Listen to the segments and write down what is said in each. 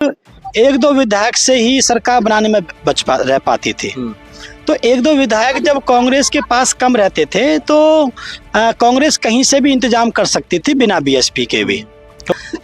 एक दो विधायक से ही सरकार बनाने में रह पाती थी। तो एक दो विधायक जब कांग्रेस के पास कम रहते थे तो कांग्रेस कहीं से भी इंतजाम कर सकती थी बिना बीएसपी के भी।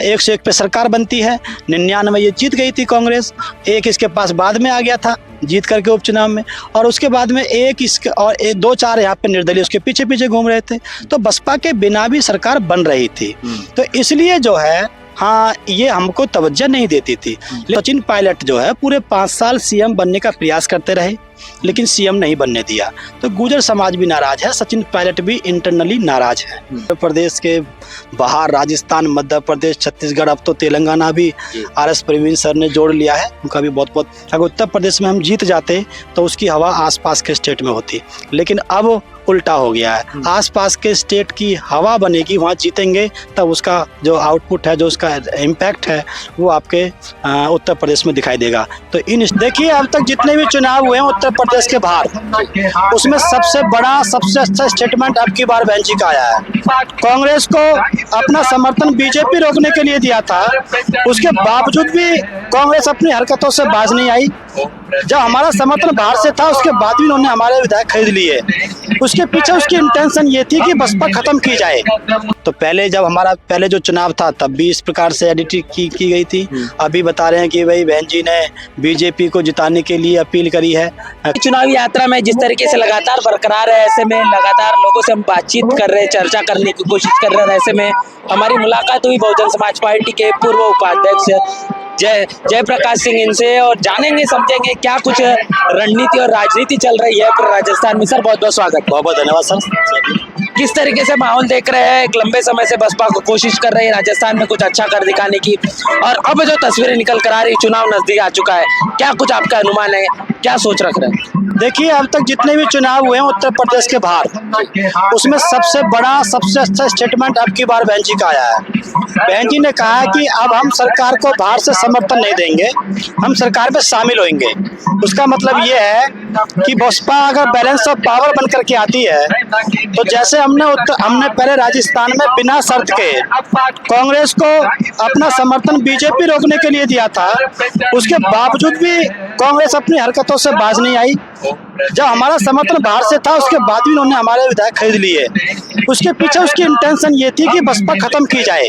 101 पे सरकार बनती है, 99 ये जीत गई थी कांग्रेस, एक इसके पास बाद में आ गया था जीत करके उपचुनाव में, और उसके बाद में एक इसके और दो चार यहाँ पे निर्दलीय उसके पीछे पीछे घूम रहे थे। तो बसपा के बिना भी सरकार बन रही थी। तो इसलिए जो है हाँ ये हमको तवज्जो नहीं देती थी। सचिन पायलट जो है पूरे 5 साल सीएम बनने का प्रयास करते रहे लेकिन सीएम नहीं बनने दिया। तो गुर्जर समाज भी नाराज है, सचिन पायलट भी इंटरनली नाराज है। उत्तर प्रदेश के बाहर राजस्थान, मध्य प्रदेश, छत्तीसगढ़, अब तो तेलंगाना भी आरएस प्रवीण सर ने जोड़ लिया है, उनका भी बहुत बहुत। अगर उत्तर प्रदेश में हम जीत जाते तो उसकी हवा आसपास के स्टेट में होती, लेकिन अब उल्टा हो गया है। आसपास के स्टेट की हवा बनेगी, वहाँ जीतेंगे तब उसका जो आउटपुट है, जो उसका इम्पैक्ट है वो आपके उत्तर प्रदेश में दिखाई देगा। तो देखिए अब तक जितने भी चुनाव हुए हैं उत्तर प्रदेश के बाहर, उसमें सबसे बड़ा सबसे अच्छा स्टेटमेंट अब की बार बहन जी का आया है। कांग्रेस को अपना समर्थन बीजेपी रोकने के लिए दिया था, उसके बावजूद भी कांग्रेस अपनी हरकतों से बाज नहीं आई। जब हमारा समर्थन बाहर से था उसके बाद भी उन्होंने हमारे विधायक खरीद लिए। उसके पीछे उसकी इंटेंशन ये थी कि बसपा खत्म की जाए। तो पहले जब हमारा पहले जो चुनाव था तब भी इस प्रकार से एडिटिंग की गई थी। अभी बता रहे हैं कि भाई बहन जी ने बीजेपी को जिताने के लिए अपील करी है। चुनावी यात्रा में जिस तरीके से लगातार बरकरार है, ऐसे में लगातार लोगों से हम बातचीत कर रहे हैं, चर्चा करने की कोशिश कर रहे हैं। ऐसे में हमारी मुलाकात हुई बहुजन समाज पार्टी के पूर्व उपाध्यक्ष जयप्रकाश सिंह इनसे, और जानेंगे समझेंगे क्या कुछ रणनीति और राजनीति चल रही है पूरे राजस्थान में। सर बहुत बहुत स्वागत। बहुत बहुत धन्यवाद सर। किस तरीके से माहौल देख रहे हैं? एक लंबे समय से बसपा को कोशिश कर रही है राजस्थान में कुछ अच्छा कर दिखाने की, और अब जो तस्वीरें निकल कर आ रही, चुनाव नजदीक आ चुका है, क्या कुछ आपका अनुमान है, क्या सोच रख रहे हैं? देखिए अब तक जितने भी चुनाव हुए हैं उत्तर प्रदेश के बाहर, उसमें सबसे बड़ा सबसे अच्छा स्टेटमेंट अब की बार बहन जी का आया है। बहन जी ने कहा है कि अब हम सरकार को बाहर से समर्थन नहीं देंगे, हम सरकार में शामिल होंगे। उसका मतलब ये है कि बसपा अगर बैलेंस ऑफ पावर बन करके आती है तो जैसे हमने पहले राजस्थान में बिना शर्त के कांग्रेस को अपना समर्थन बीजेपी रोकने के लिए दिया था, उसके बावजूद भी कांग्रेस अपनी हरकतों से बाज नहीं आई। जब हमारा समर्थन बाहर से था उसके बाद भी उन्होंने हमारे विधायक खरीद लिए। उसके पीछे उसकी इंटेंशन ये थी कि बसपा खत्म की जाए,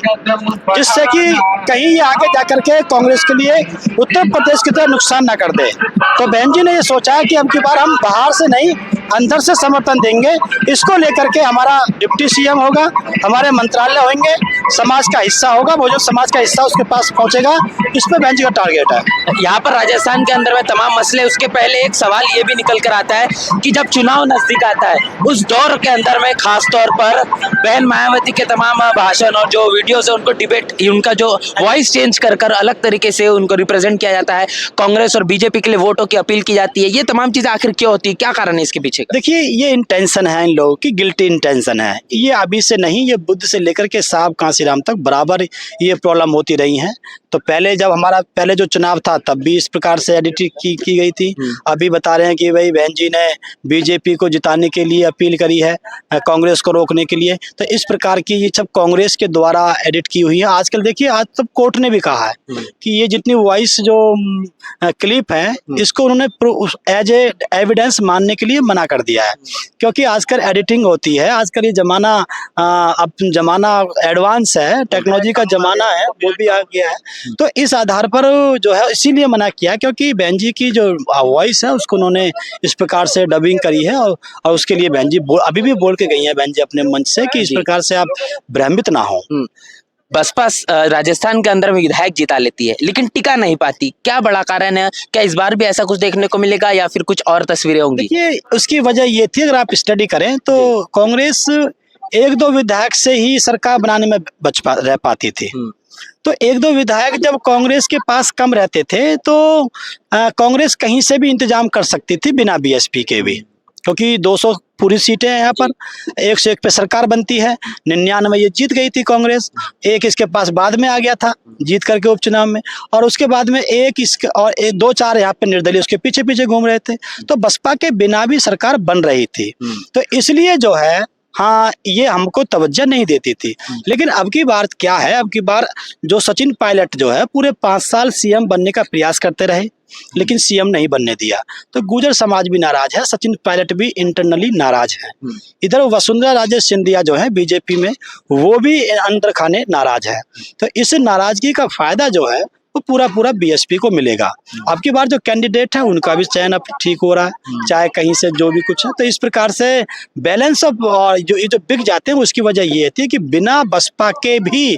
जिससे कि कहीं ये आगे जाकर के कांग्रेस के लिए उत्तर प्रदेश की तरह नुकसान ना कर दे। तो बहन जी ने ये सोचा है कि अब की बार हम बाहर से नहीं अंदर से समर्थन देंगे। इसको लेकर के हमारा डिप्टी सीएम होगा, हमारे मंत्रालय होंगे, समाज का हिस्सा होगा, वो जो समाज का हिस्सा उसके पास पहुंचेगा। इस पे बहन जी का टारगेट है। यहाँ पर राजस्थान के अंदर में तमाम मसले, उसके पहले एक सवाल ये भी निकल कर आता है कि जब चुनाव नजदीक आता है उस दौर के अंदर में खास तौर पर बहन मायावती के तमाम भाषण और जो वीडियोस है उनको डिबेट, उनका जो वॉइस चेंज कर कर अलग तरीके से उनको रिप्रेजेंट किया जाता है, कांग्रेस और बीजेपी के लिए वोटों की अपील की जाती है। ये तमाम चीजें आखिर क्यों होती है, क्या कारण है इसके पीछे? देखिए ये इंटेंशन है इन लोगों की, गिल्टी इंटेंशन है। ये अभी से नहीं, ये बुद्ध से लेकर के साहब कांसीराम तक बराबर ये प्रॉब्लम होती रही है। तो पहले जब हमारा पहले जो चुनाव था तब भी इस प्रकार से एडिटिंग की गई थी। अभी बता रहे हैं कि भाई बहन जी ने बीजेपी को जिताने के लिए अपील करी है, कांग्रेस को रोकने के लिए। तो इस प्रकार की ये सब कांग्रेस के द्वारा एडिट की हुई है। आजकल देखिए आज तब कोर्ट ने भी कहा है कि ये जितनी वॉइस जो क्लिप है इसको उन्होंने एज ए एविडेंस मानने के लिए मना कर दिया है, क्योंकि आजकल एडिटिंग होती है। आजकल ये जमाना अब जमाना एडवांस है, टेक्नोलॉजी का जमाना है, वो भी आ गया है। तो इस आधार पर जो है इसीलिए मना किया क्योंकि बहन जी की जो वॉइस है उसको उन्होंने इस प्रकार से डबिंग करी है, और उसके लिए बहन जी अभी भी बोल के गई है बहन जी अपने मंच से कि इस प्रकार से आप भ्रमित ना हो। बसपा राजस्थान के अंदर में विधायक जिता लेती है लेकिन टिका नहीं पाती, क्या बड़ा कारण है? क्या इस बार भी ऐसा कुछ देखने को मिलेगा या फिर कुछ और तस्वीरें होंगी? देखिए उसकी वजह ये थी, अगर आप स्टडी करें तो कांग्रेस एक दो विधायक से ही सरकार बनाने में रह पाती थी। तो एक दो विधायक जब कांग्रेस के पास कम रहते थे तो कांग्रेस कहीं से भी इंतजाम कर सकती थी बिना बीएसपी के भी, क्योंकि 200 पूरी सीटें हैं यहाँ पर, 101 पे सरकार बनती है। 99 ये जीत गई थी कांग्रेस, एक इसके पास बाद में आ गया था जीत करके उपचुनाव में, और उसके बाद में एक इसके और दो चार यहाँ पे निर्दलीय उसके पीछे पीछे घूम रहे थे। तो बसपा के बिना भी सरकार बन रही थी। तो इसलिए जो है हाँ, ये हमको तवज्जो नहीं देती थी। लेकिन अब की बार क्या है, अब की बार जो सचिन पायलट जो है पूरे 5 साल सीएम बनने का प्रयास करते रहे, लेकिन सीएम नहीं बनने दिया। तो गुर्जर समाज भी नाराज है, सचिन पायलट भी इंटरनली नाराज है। इधर वसुंधरा राजे सिंधिया जो है बीजेपी में, वो भी अंदर खाने नाराज है। तो इस नाराजगी का फायदा जो है वो पूरा बीएसपी को मिलेगा। अब की बार जो कैंडिडेट है उनका भी चयन अब ठीक हो रहा है, चाहे कहीं से जो भी कुछ है। तो इस प्रकार से बैलेंस ऑफ जो ये जो बिक जाते हैं उसकी वजह ये थी कि बिना बसपा के भी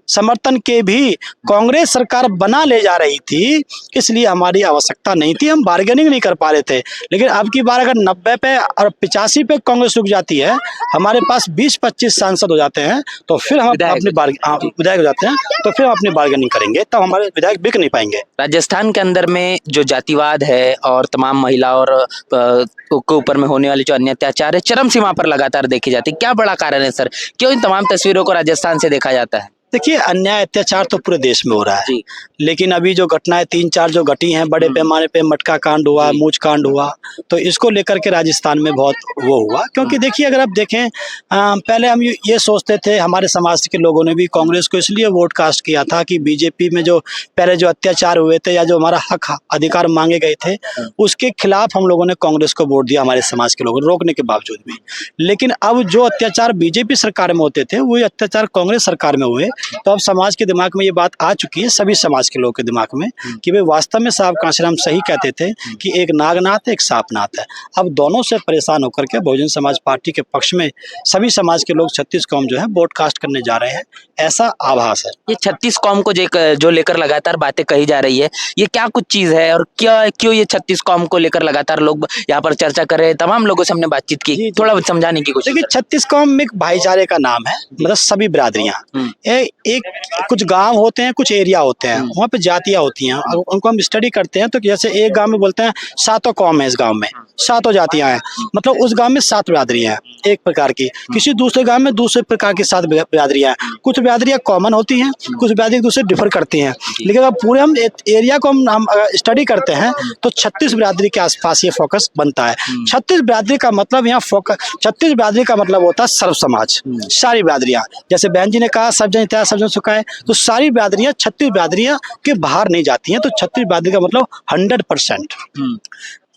समर्थन के भी कांग्रेस सरकार बना ले जा रही थी, इसलिए हमारी आवश्यकता नहीं थी, हम बार्गेनिंग नहीं कर पा रहे थे। लेकिन अब की बार अगर 90 पे और 85 पे कांग्रेस रुक जाती है, हमारे पास 20-25 सांसद हो जाते हैं, तो फिर हम अपनी विधायक हो जाते हैं, तो फिर हम अपनी बार्गेनिंग करेंगे, तब हमारे विधायक बिक नहीं पाएंगे। राजस्थान के अंदर में जो जातिवाद है और तमाम महिला और के ऊपर में होने वाले जो अन्य अत्याचार है चरम सीमा पर लगातार देखी जाती है, क्या बड़ा कारण है सर, क्यों इन तमाम तस्वीरों को राजस्थान से देखा जाता है? देखिए, अन्याय अत्याचार तो पूरे देश में हो रहा है, लेकिन अभी जो घटनाएं 3-4 जो घटी हैं बड़े पैमाने पे, मटका कांड हुआ, मूंछ कांड हुआ, तो इसको लेकर के राजस्थान में बहुत वो हुआ। क्योंकि देखिए, अगर आप देखें, पहले हम ये सोचते थे, हमारे समाज के लोगों ने भी कांग्रेस को इसलिए वोट कास्ट किया था कि बीजेपी में जो पहले जो अत्याचार हुए थे या जो हमारा हक अधिकार मांगे गए थे, उसके खिलाफ हम लोगों ने कांग्रेस को वोट दिया, हमारे समाज के लोगों ने रोकने के बावजूद भी। लेकिन अब जो अत्याचार बीजेपी सरकार में होते थे वही अत्याचार कांग्रेस सरकार में हुए, तो अब समाज के दिमाग में ये बात आ चुकी है, सभी समाज के लोगों के दिमाग में, कि वे वास्तव में साहब कांशीराम सही कहते थे कि एक नागनाथ है, एक सांपनाथ है। अब दोनों से परेशान होकर के बहुजन समाज पार्टी के पक्ष में सभी समाज के लोग 36 कौम जो है वोट कास्ट करने जा रहे हैं, ऐसा आभास है। ये 36 कौम को जो लेकर लगातार बातें कही जा रही है, ये क्या कुछ चीज है और क्यों ये 36 कौम को लेकर लगातार लोग यहाँ पर चर्चा कर रहे हैं? तमाम लोगों से हमने बातचीत की, थोड़ा समझाने की कोशिश। देखिए, 36 कौम एक भाईचारे का नाम है, मतलब सभी बिरादरियां, एक कुछ गांव होते हैं, कुछ एरिया होते हैं, वहाँ पे जातियां होती हैं, उनको हम स्टडी करते हैं। तो जैसे एक गांव में बोलते हैं 7 कौम है, इस गांव में 7 जातियां हैं, मतलब उस गांव में 7 बिरादरियां हैं एक प्रकार की। किसी दूसरे गांव में दूसरे प्रकार की 7 बिरादरियां हैं। कुछ बिरादरियां कॉमन होती हैं, कुछ बिरादरी दूसरे डिफर करती हैं। लेकिन अगर पूरे हम एरिया को हम स्टडी करते हैं तो 36 बिरादरी के आसपास ये फोकस बनता है। 36 बिरादरी का मतलब यहाँ फोकस, 36 बिरादरी का मतलब होता है सर्व समाज, सारी बिरादरियां। जैसे बहन जी ने कहा सब जन इतिहास सब जन सुखा है, तो सारी बिरादरियां 36 बिरादरियां के बाहर नहीं जाती हैं। तो 36 बिरादरी का मतलब 100%।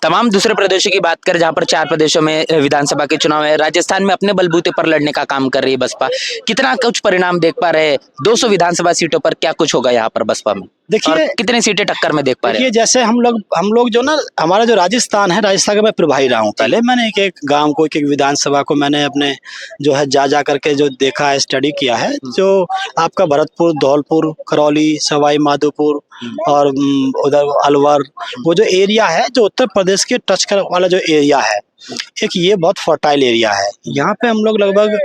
तमाम दूसरे प्रदेशों की बात करें, जहां पर 4 प्रदेशों में विधानसभा के चुनाव है, राजस्थान में अपने बलबूते पर लड़ने का काम कर रही है बसपा, कितना कुछ परिणाम देख पा रहे हैं? 200 विधानसभा सीटों पर क्या कुछ होगा यहाँ पर बसपा में? देखिए, कितने सीटें टक्कर में देख पा रहे हैं? जैसे हम लोग जो ना, हमारा जो राजस्थान है, राजस्थान का मैं प्रभारी रहा हूँ। पहले मैंने एक गांव को, एक विधानसभा को मैंने अपने जो है जा करके जो देखा है, स्टडी किया है। जो आपका भरतपुर, धौलपुर, करौली, सवाई माधोपुर और उधर अलवर, वो जो एरिया है जो उत्तर प्रदेश के टच कर वाला जो एरिया है, एक ये बहुत फर्टाइल एरिया है। यहाँ पे हम लोग लगभग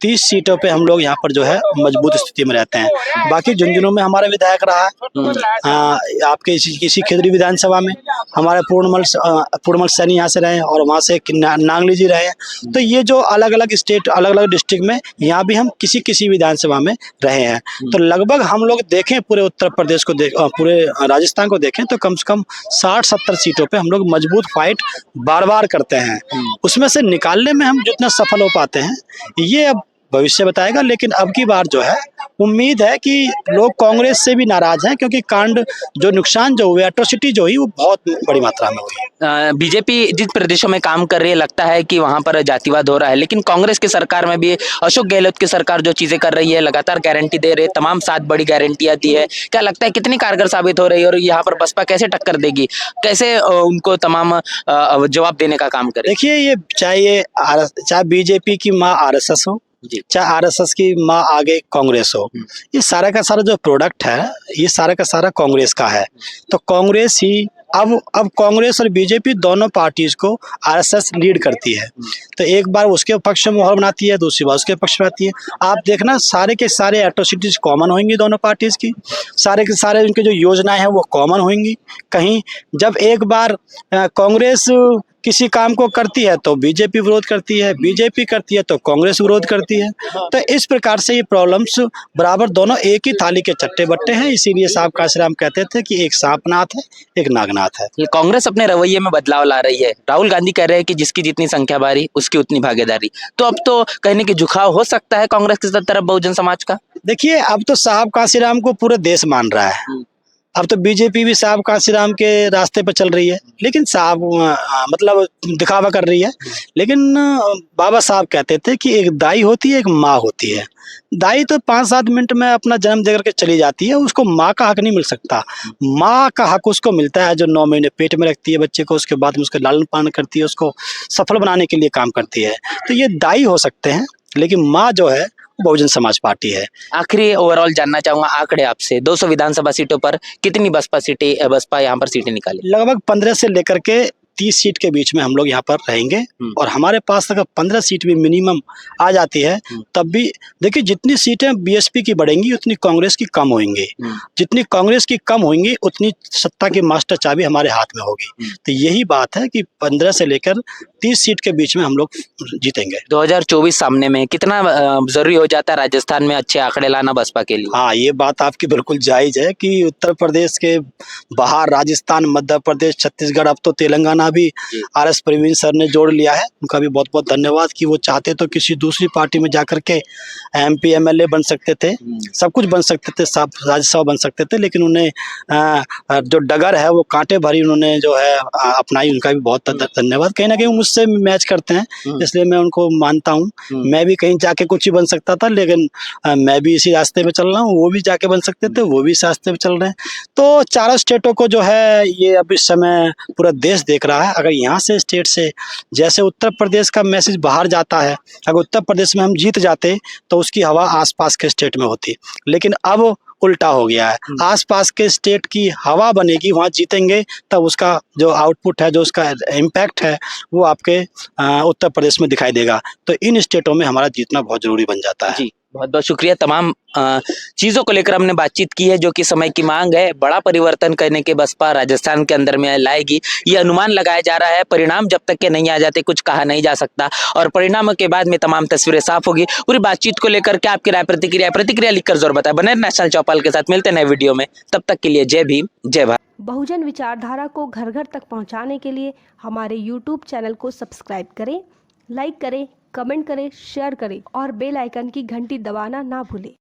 30 सीटों पे हम लोग यहाँ पर जो है मजबूत स्थिति में रहते हैं। बाकी झुंझुनू में हमारा विधायक रहा है, आपके किसी खिदरी विधानसभा में हमारे पूर्णमल सैनी यहाँ से रहे, और वहाँ से नांगली जी रहे। तो ये जो अलग अलग स्टेट, अलग अलग डिस्ट्रिक्ट में, यहाँ भी हम किसी विधानसभा में रहे हैं। तो लगभग हम लोग देखें पूरे उत्तर प्रदेश को पूरे राजस्थान को देखें तो कम से कम 60-70 सीटों पे हम लोग मजबूत फाइट बार करते हैं। उसमें से निकालने में हम जितना सफल हो पाते हैं ये अब भविष्य बताएगा। लेकिन अब की बार जो है उम्मीद है कि लोग कांग्रेस से भी नाराज हैं, क्योंकि कांड जो नुकसान जो हुए, एट्रोसिटी जो हुई, वो बहुत बड़ी मात्रा में हुई। बीजेपी जिस प्रदेशों में काम कर रही है, लगता है कि वहां पर जातिवाद हो रहा है, लेकिन कांग्रेस की सरकार में भी अशोक गहलोत की सरकार जो चीजें कर रही है, लगातार गारंटी दे रही है, तमाम 7 बड़ी गारंटियां दी है, क्या लगता है कितनी कारगर साबित हो रही है और यहाँ पर बसपा कैसे टक्कर देगी, कैसे उनको तमाम जवाब देने का काम करे? देखिए, ये चाहे बीजेपी की माँ RSS हो, चाहे RSS की माँ आगे कांग्रेस हो, ये सारा का सारा जो प्रोडक्ट है, ये सारा का सारा कांग्रेस का है। तो कांग्रेस ही अब कांग्रेस और बीजेपी दोनों पार्टीज को RSS लीड करती है। तो एक बार उसके पक्ष में माहौल बनाती है, दूसरी बार उसके पक्ष में आती है। आप देखना, सारे के सारे एट्रोसिटीज कॉमन होंगी दोनों पार्टीज की, सारे के सारे उनके जो योजनाएं हैं वो कॉमन होंगी। कहीं जब एक बार कांग्रेस किसी काम को करती है तो बीजेपी विरोध करती है, बीजेपी करती है तो कांग्रेस विरोध करती है। तो इस प्रकार से ये प्रॉब्लम्स बराबर दोनों एक ही थाली के चट्टे बट्टे हैं। इसीलिए साहब काशीराम कहते थे कि एक सांपनाथ है, एक नागनाथ है। ये कांग्रेस अपने रवैये में बदलाव ला रही है। राहुल गांधी कह रहे हैं कि जिसकी जितनी संख्या बारी उसकी उतनी भागीदारी। तो अब तो कहने की झुकाव हो सकता है कांग्रेस की तरफ बहुजन समाज का। देखिए, अब तो साहब काशीराम को पूरा देश मान रहा है। अब तो बीजेपी भी साहब काशीराम के रास्ते पर चल रही है, लेकिन साहब मतलब दिखावा कर रही है। लेकिन बाबा साहब कहते थे कि एक दाई होती है, एक माँ होती है। दाई तो 5-7 मिनट में अपना जन्म दे करके चली जाती है, उसको माँ का हक नहीं मिल सकता। माँ का हक उसको मिलता है जो 9 महीने पेट में रखती है बच्चे को, उसके बाद में उसका लालन पालन करती है, उसको सफल बनाने के लिए काम करती है। तो ये दाई हो सकते हैं, लेकिन माँ जो है बहुजन समाज पार्टी है। आखिरी ओवरऑल जानना चाहूंगा आंकड़े आपसे, 200 विधानसभा सीटों पर कितनी बसपा यहाँ पर सीटें निकाली? लगभग 15 से लेकर के 30 सीट के बीच में हम लोग यहाँ पर रहेंगे। और हमारे पास अगर 15 सीट भी मिनिमम आ जाती है, तब भी देखिए जितनी सीटें बीएसपी की बढ़ेंगी उतनी कांग्रेस की कम होंगी। जितनी कांग्रेस की कम होंगी उतनी सत्ता की मास्टर चाबी हमारे हाथ में होगी। तो यही बात है कि 15 से लेकर 30 सीट के बीच में हम लोग जीतेंगे। 2024 सामने में कितना जरूरी हो जाता है राजस्थान में अच्छे आंकड़े लाना बसपा के लिए? हाँ, ये बात आपकी बिल्कुल जायज है कि उत्तर प्रदेश के बाहर राजस्थान, मध्य प्रदेश, छत्तीसगढ़, अब तो तेलंगाना भी आरएस प्रवीण सर ने जोड़ लिया है। उनका भी बहुत बहुत धन्यवाद कि वो चाहते तो किसी दूसरी पार्टी में जाकर के एमपी एमएलए बन सकते थे, सब कुछ बन सकते थे, सब राज्यसभा बन सकते थे, लेकिन उन्हें जो डगर है वो कांटे भरी उन्होंने जो है अपनाई। उनका भी बहुत धन्यवाद। कहीं ना कहीं मुझसे मैच करते हैं, इसलिए मैं उनको मानता हूँ। मैं भी कहीं जाके कुछ ही बन सकता था, लेकिन मैं भी इसी रास्ते पे चल रहा हूँ। वो भी जाके बन सकते थे, वो भी इस रास्ते पे चल रहे हैं। तो चारों स्टेटों को जो है ये अब इस समय पूरा देश देख रहा है। अगर यहाँ से स्टेट से जैसे उत्तर प्रदेश का मैसेज बाहर जाता है, अगर उत्तर प्रदेश में हम जीत जाते तो उसकी हवा आसपास के स्टेट में होती, लेकिन अब उल्टा हो गया है। आसपास के स्टेट की हवा बनेगी, वहाँ जीतेंगे, तब उसका जो आउटपुट है, जो उसका इम्पैक्ट है, वो आपके उत्तर प्रदेश में दिखाई देगा। तो इन स्टेटों में हमारा जीतना बहुत जरूरी बन जाता है। जी, बहुत बहुत शुक्रिया। तमाम चीजों को लेकर हमने बातचीत की है जो कि समय की मांग है। बड़ा परिवर्तन करने के बसपा राजस्थान के अंदर में लाएगी, ये अनुमान लगाया जा रहा है। परिणाम जब तक के नहीं आ जाते कुछ कहा नहीं जा सकता, और परिणामों के बाद में तमाम तस्वीरें साफ होगी। पूरी बातचीत को लेकर क्या आपकी राय प्रतिक्रिया लिखकर जरूर बताएं। बने नेशनल चौपाल के साथ, मिलते हैं नए वीडियो में। तब तक के लिए जय भीम, जय भारत। बहुजन विचारधारा को घर घर तक पहुंचाने के लिए हमारे YouTube चैनल को सब्सक्राइब करें, लाइक करें, कमेंट करें, शेयर करें और बेल आइकन की घंटी दबाना ना भूलें।